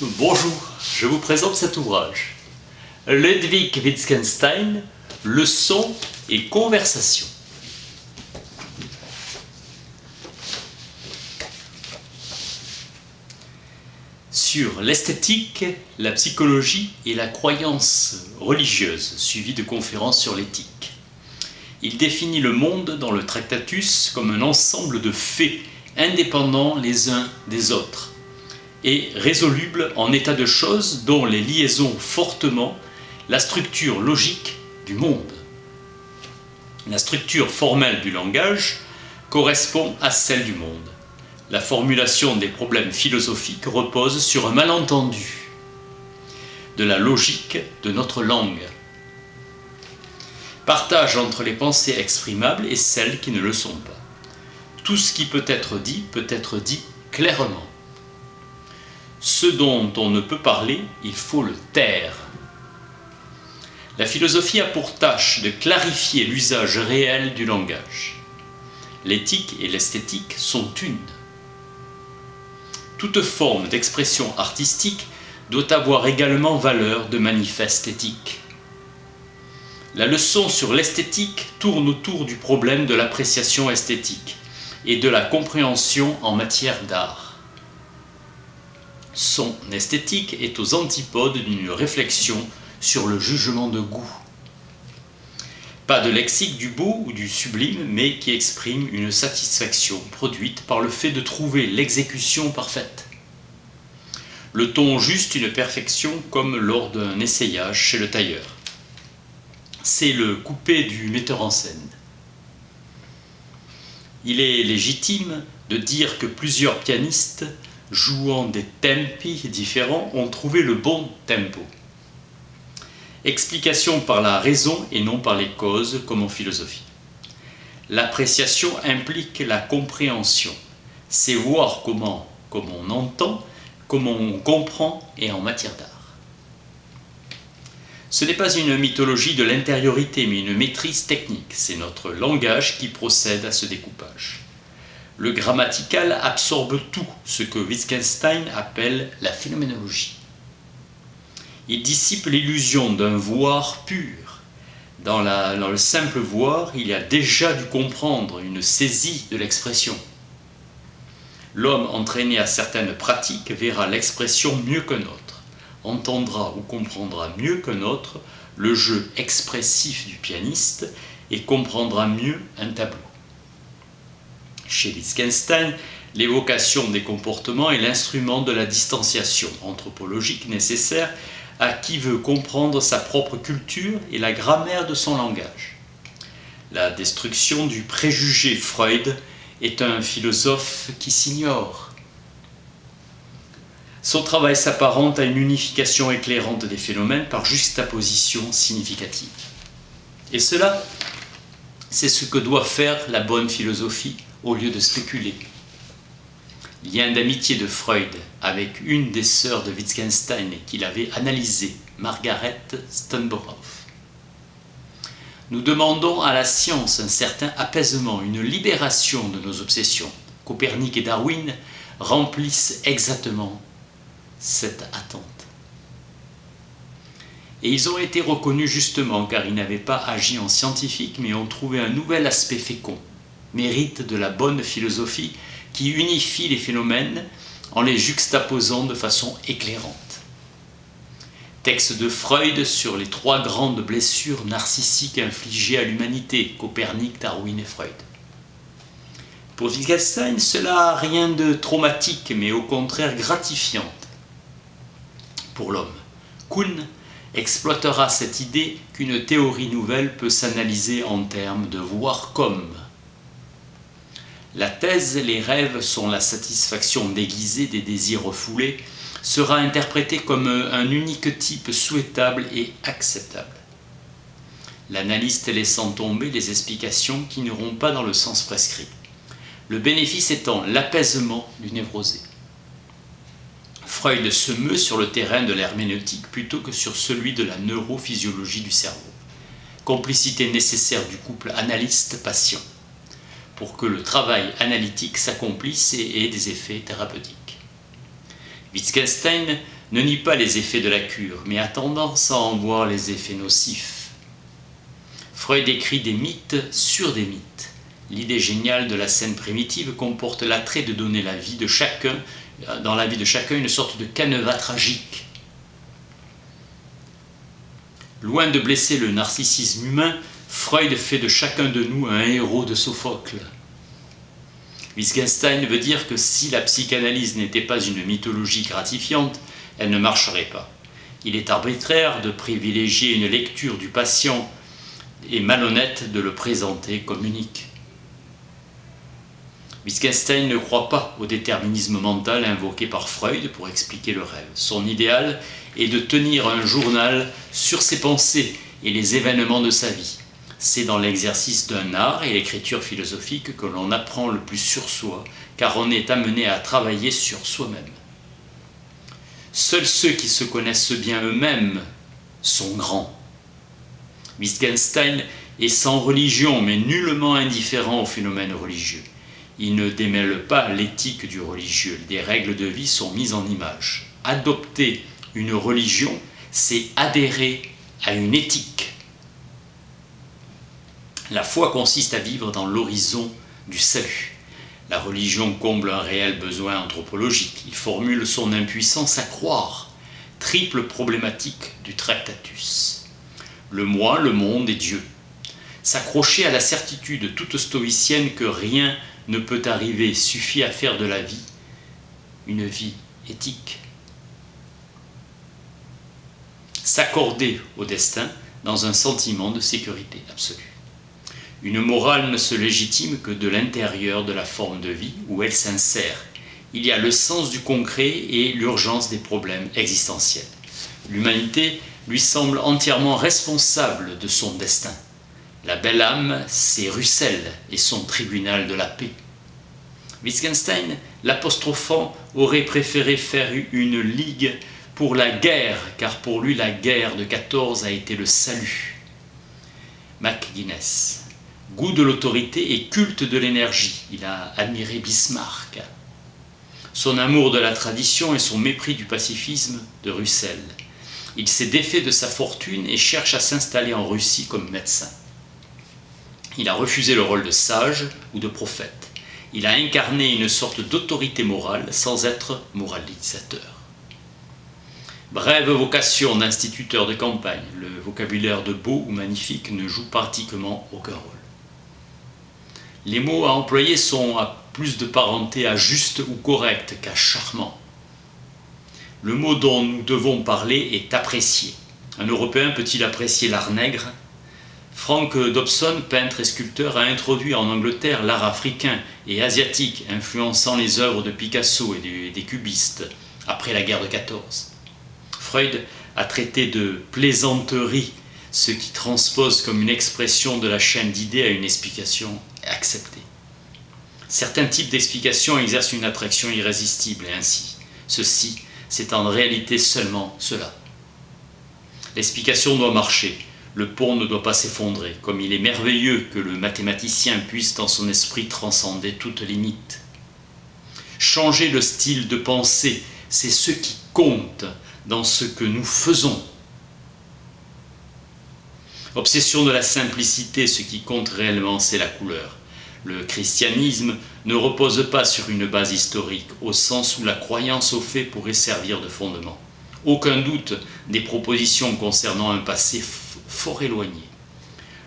Bonjour, je vous présente cet ouvrage. Ludwig Wittgenstein, Leçons et conversation. Sur l'esthétique, la psychologie et la croyance religieuse, suivie de conférences sur l'éthique. Il définit le monde dans le Tractatus comme un ensemble de faits indépendants les uns des autres et résolubles en état de choses dont les liaisons fortement la structure logique du monde. La structure formelle du langage correspond à celle du monde. La formulation des problèmes philosophiques repose sur un malentendu de la logique de notre langue. Partage entre les pensées exprimables et celles qui ne le sont pas. Tout ce qui peut être dit clairement. Ce dont on ne peut parler, il faut le taire. La philosophie a pour tâche de clarifier l'usage réel du langage. L'éthique et l'esthétique sont une. Toute forme d'expression artistique doit avoir également valeur de manifeste éthique. La leçon sur l'esthétique tourne autour du problème de l'appréciation esthétique et de la compréhension en matière d'art. Son esthétique est aux antipodes d'une réflexion sur le jugement de goût. Pas de lexique du beau ou du sublime, mais qui exprime une satisfaction produite par le fait de trouver l'exécution parfaite. Le ton juste une perfection comme lors d'un essayage chez le tailleur. C'est le coupé du metteur en scène. Il est légitime de dire que plusieurs pianistes, jouant des tempi différents, ont trouvé le bon tempo. Explication par la raison et non par les causes, comme en philosophie. L'appréciation implique la compréhension. C'est voir comment on entend, comment on comprend et en matière d'art. Ce n'est pas une mythologie de l'intériorité, mais une maîtrise technique. C'est notre langage qui procède à ce découpage. Le grammatical absorbe tout ce que Wittgenstein appelle la phénoménologie. Il dissipe l'illusion d'un voir pur. Dans le simple voir, il y a déjà du comprendre, une saisie de l'expression. L'homme entraîné à certaines pratiques verra l'expression mieux qu'un autre, entendra ou comprendra mieux qu'un autre le jeu expressif du pianiste et comprendra mieux un tableau. Chez Wittgenstein, l'évocation des comportements est l'instrument de la distanciation anthropologique nécessaire à qui veut comprendre sa propre culture et la grammaire de son langage. La destruction du préjugé Freud est un philosophe qui s'ignore. Son travail s'apparente à une unification éclairante des phénomènes par juxtaposition significative. Et cela, c'est ce que doit faire la bonne philosophie au lieu de spéculer. Lien d'amitié de Freud avec une des sœurs de Wittgenstein qu'il avait analysée, Margaret Stoneborough. Nous demandons à la science un certain apaisement, une libération de nos obsessions. Copernic et Darwin remplissent exactement cette attente. Et ils ont été reconnus justement car ils n'avaient pas agi en scientifiques mais ont trouvé un nouvel aspect fécond, mérite de la bonne philosophie qui unifie les phénomènes en les juxtaposant de façon éclairante. Texte de Freud sur les 3 grandes blessures narcissiques infligées à l'humanité, Copernic, Darwin et Freud. Pour Wittgenstein, cela n'a rien de traumatique, mais au contraire gratifiante pour l'homme. Kuhn exploitera cette idée qu'une théorie nouvelle peut s'analyser en termes de voir comme. La thèse « les rêves sont la satisfaction déguisée des désirs refoulés » sera interprétée comme un unique type souhaitable et acceptable. L'analyste laissant tomber les explications qui n'iront pas dans le sens prescrit. Le bénéfice étant l'apaisement du névrosé. Freud se meut sur le terrain de l'herméneutique plutôt que sur celui de la neurophysiologie du cerveau. Complicité nécessaire du couple analyste-patient pour que le travail analytique s'accomplisse et ait des effets thérapeutiques. Wittgenstein ne nie pas les effets de la cure, mais a tendance à en voir les effets nocifs. Freud écrit des mythes sur des mythes. L'idée géniale de la scène primitive comporte l'attrait de donner dans la vie de chacun une sorte de canevas tragique. Loin de blesser le narcissisme humain, Freud fait de chacun de nous un héros de Sophocle. Wittgenstein veut dire que si la psychanalyse n'était pas une mythologie gratifiante, elle ne marcherait pas. Il est arbitraire de privilégier une lecture du patient et malhonnête de le présenter comme unique. Wittgenstein ne croit pas au déterminisme mental invoqué par Freud pour expliquer le rêve. Son idéal est de tenir un journal sur ses pensées et les événements de sa vie. C'est dans l'exercice d'un art et l'écriture philosophique que l'on apprend le plus sur soi, car on est amené à travailler sur soi-même. Seuls ceux qui se connaissent bien eux-mêmes sont grands. Wittgenstein est sans religion, mais nullement indifférent au phénomène religieux. Il ne démêle pas l'éthique du religieux. Des règles de vie sont mises en image. Adopter une religion, c'est adhérer à une éthique. La foi consiste à vivre dans l'horizon du salut. La religion comble un réel besoin anthropologique. Il formule son impuissance à croire. Triple problématique du Tractatus. Le moi, le monde et Dieu. S'accrocher à la certitude toute stoïcienne que rien ne peut arriver suffit à faire de la vie une vie éthique. S'accorder au destin dans un sentiment de sécurité absolue. Une morale ne se légitime que de l'intérieur de la forme de vie où elle s'insère. Il y a le sens du concret et l'urgence des problèmes existentiels. L'humanité lui semble entièrement responsable de son destin. La belle âme, c'est Russell et son tribunal de la paix. Wittgenstein, l'apostrophant, aurait préféré faire une ligue pour la guerre, car pour lui la guerre de 14 a été le salut. McGuinness. Goût de l'autorité et culte de l'énergie. Il a admiré Bismarck. Son amour de la tradition et son mépris du pacifisme de Russell. Il s'est défait de sa fortune et cherche à s'installer en Russie comme médecin. Il a refusé le rôle de sage ou de prophète. Il a incarné une sorte d'autorité morale sans être moralisateur. Brève vocation d'instituteur de campagne, le vocabulaire de beau ou magnifique ne joue pratiquement aucun rôle. Les mots à employer sont à plus de parenté à juste ou correct qu'à charmant. Le mot dont nous devons parler est apprécié. Un Européen peut-il apprécier l'art nègre ? Frank Dobson, peintre et sculpteur, a introduit en Angleterre l'art africain et asiatique, influençant les œuvres de Picasso et des cubistes après la guerre de 14. Freud a traité de plaisanterie ce qui transpose comme une expression de la chaîne d'idées à une explication acceptée. Certains types d'explications exercent une attraction irrésistible et ainsi, ceci, c'est en réalité seulement cela. L'explication doit marcher, le pont ne doit pas s'effondrer, comme il est merveilleux que le mathématicien puisse dans son esprit transcender toute limite. Changer le style de pensée, c'est ce qui compte dans ce que nous faisons. Obsession de la simplicité, ce qui compte réellement, c'est la couleur. Le christianisme ne repose pas sur une base historique, au sens où la croyance au fait pourrait servir de fondement. Aucun doute des propositions concernant un passé fort éloigné.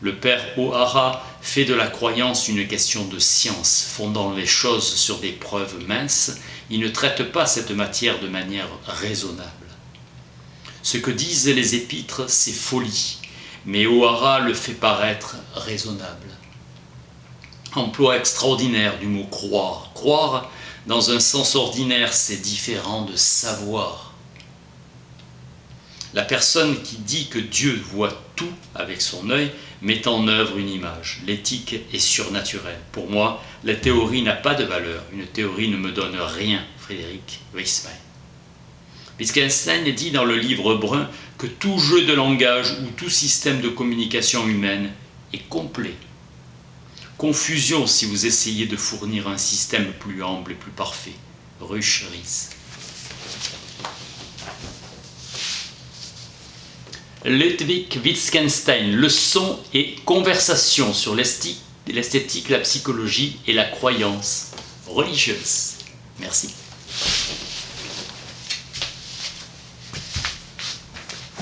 Le père O'Hara fait de la croyance une question de science, fondant les choses sur des preuves minces. Il ne traite pas cette matière de manière raisonnable. Ce que disent les épîtres, c'est folie, mais O'Hara le fait paraître raisonnable. Emploi extraordinaire du mot croire. Croire, dans un sens ordinaire, c'est différent de savoir. La personne qui dit que Dieu voit tout avec son œil met en œuvre une image. L'éthique est surnaturelle. Pour moi, la théorie n'a pas de valeur. Une théorie ne me donne rien. Frédéric Waismann. Wittgenstein dit dans le livre brun que tout jeu de langage ou tout système de communication humaine est complet. Confusion si vous essayez de fournir un système plus humble et plus parfait. Ruch Ries. Ludwig Wittgenstein, leçons et conversations sur l'esthétique, la psychologie et la croyance religieuse. Merci.